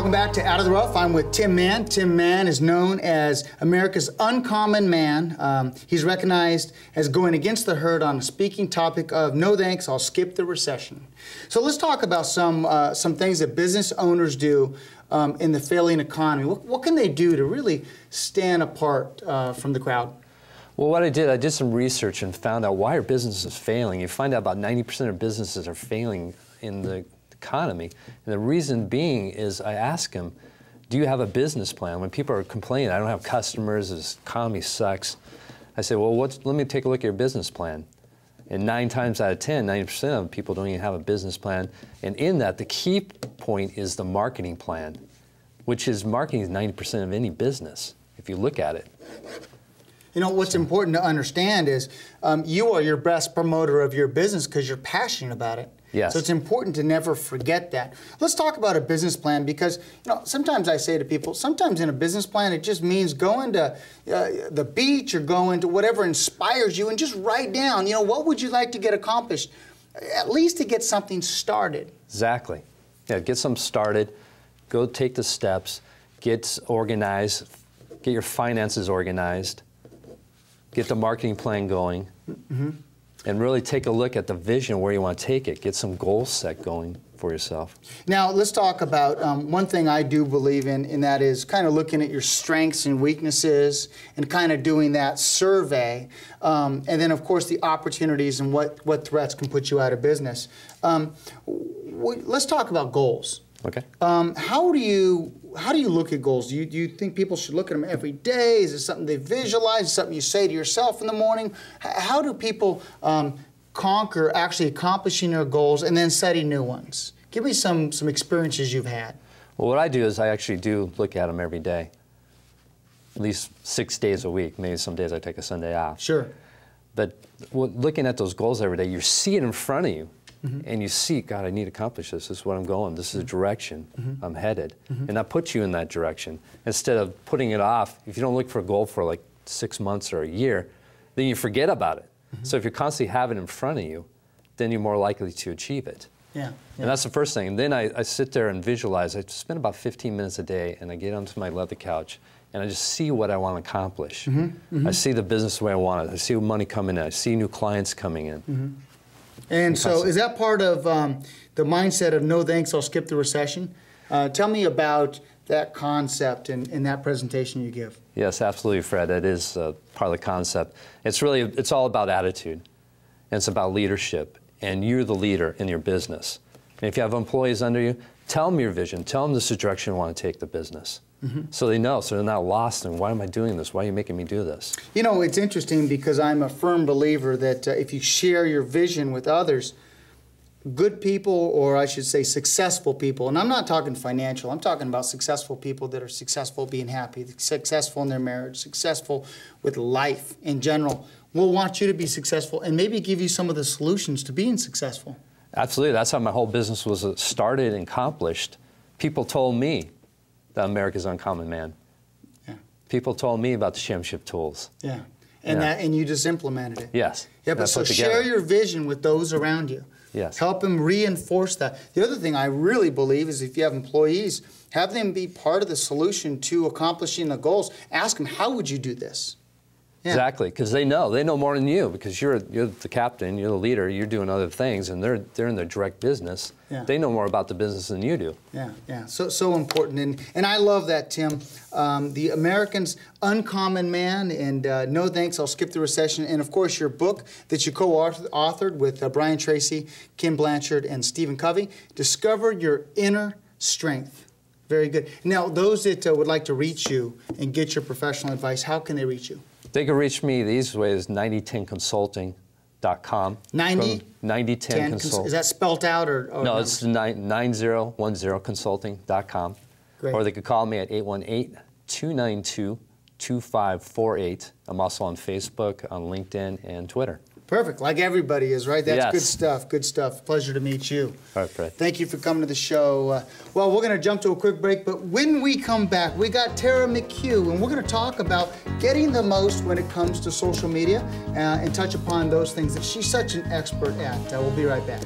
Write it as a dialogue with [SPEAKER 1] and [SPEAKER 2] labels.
[SPEAKER 1] Welcome back to Out of the Rough. I'm with Tim Mann. Tim Mann is known as America's uncommon man. He's recognized as going against the herd on a speaking topic of no thanks, I'll skip the recession. So let's talk about some things that business owners do in the failing economy. What can they do to really stand apart from the crowd?
[SPEAKER 2] Well, what I did some research and found out why are businesses failing. You find out about 90% of businesses are failing in the economy. And the reason being is I ask them, do you have a business plan? When people are complaining, I don't have customers, this economy sucks. I say, well, let me take a look at your business plan. And 9 times out of 10, 90% of people don't even have a business plan. And in that, the key point is the marketing plan, which is marketing is 90% of any business, if you look at it.
[SPEAKER 1] You know, what's important to understand is you are your best promoter of your business because you're passionate about it.
[SPEAKER 2] Yes.
[SPEAKER 1] So it's important to never forget that. Let's talk about a business plan because, you know, sometimes I say to people, sometimes in a business plan it just means going to the beach or going to whatever inspires you and just write down, you know, what would you like to get accomplished, at least to get something started.
[SPEAKER 2] Exactly. Yeah, get something started, go take the steps, get organized, get your finances organized, get the marketing plan going. Mm-hmm. And really take a look at the vision, where you want to take it. Get some goals set going for yourself. Now,
[SPEAKER 1] let's talk about one thing I do believe in, and that is kind of looking at your strengths and weaknesses and kind of doing that survey. And then, of course, the opportunities and what threats can put you out of business. Let's talk about goals.
[SPEAKER 2] Okay.
[SPEAKER 1] How do you look at goals? Do you think people should look at them every day? Is it something they visualize? Is it something you say to yourself in the morning? How do people conquer actually accomplishing their goals and then setting new ones? Give me some experiences you've had.
[SPEAKER 2] Well, what I do is I actually do look at them every day, at least 6 days a week. Maybe some days I take a Sunday off.
[SPEAKER 1] Sure.
[SPEAKER 2] But looking at those goals every day, you see it in front of you. Mm-hmm. And you see, God, I need to accomplish this. This is where I'm going. This is the direction I'm headed. Mm-hmm. And that puts you in that direction. Instead of putting it off, if you don't look for a goal for like 6 months or a year, then you forget about it. Mm-hmm. So if you constantly have it in front of you, then you're more likely to achieve it.
[SPEAKER 1] Yeah.
[SPEAKER 2] And that's the first thing. And then I sit there and visualize. I spend about 15 minutes a day, and I get onto my leather couch, and I just see what I want to accomplish. Mm-hmm. Mm-hmm. I see the business the way I want it. I see money coming in. I see new clients coming in. Mm-hmm.
[SPEAKER 1] And so is that part of the mindset of no thanks, I'll skip the recession? Tell me about that concept in that presentation you give.
[SPEAKER 2] Yes, absolutely, Fred. That is part of the concept. It's all about attitude. And it's about leadership. And you're the leader in your business. And if you have employees under you, tell them your vision. Tell them this is the direction you want to take the business. Mm-hmm. So they know, so they're not lost in, why am I doing this? Why are you making me do this?
[SPEAKER 1] You know, it's interesting because I'm a firm believer that if you share your vision with others, good people, or I should say successful people, and I'm not talking financial, I'm talking about successful people that are successful being happy, successful in their marriage, successful with life in general, will want you to be successful and maybe give you some of the solutions to being successful.
[SPEAKER 2] Absolutely. That's how my whole business was started and accomplished. People told me that America's uncommon man. Yeah. People told me about the championship tools.
[SPEAKER 1] Yeah. And you just implemented it.
[SPEAKER 2] Yes.
[SPEAKER 1] Yeah, but so share your vision with those around you.
[SPEAKER 2] Yes.
[SPEAKER 1] Help them reinforce that. The other thing I really believe is if you have employees, have them be part of the solution to accomplishing the goals. Ask them, how would you do this? Yeah.
[SPEAKER 2] Exactly, because they know more than you, because you're the captain, you're the leader, you're doing other things, and they're in their direct business. Yeah. They know more about the business than you do.
[SPEAKER 1] Yeah, yeah, so important, and I love that, Tim. The American's Uncommon Man, and no thanks, I'll skip the recession, and of course your book that you co-authored with Brian Tracy, Kim Blanchard, and Stephen Covey, Discover Your Inner Strength. Very good. Now, those that would like to reach you and get your professional advice, how can they reach you?
[SPEAKER 2] They can reach me the easiest way is 9010consulting.com. 9010 Consulting.
[SPEAKER 1] Is that spelled out or
[SPEAKER 2] no? It's 9010consulting.com.
[SPEAKER 1] Great.
[SPEAKER 2] Or they could call me at 818-292-2548. I'm also on Facebook, on LinkedIn, and Twitter.
[SPEAKER 1] Perfect, like everybody is, right? That's
[SPEAKER 2] yes.
[SPEAKER 1] Good stuff, good stuff. Pleasure to meet you.
[SPEAKER 2] All right, Fred.
[SPEAKER 1] Thank you for coming to the show. Well, we're going to jump to a quick break, but when we come back, we got Tara McHugh, and we're going to talk about getting the most when it comes to social media and touch upon those things that she's such an expert at. We'll be right back.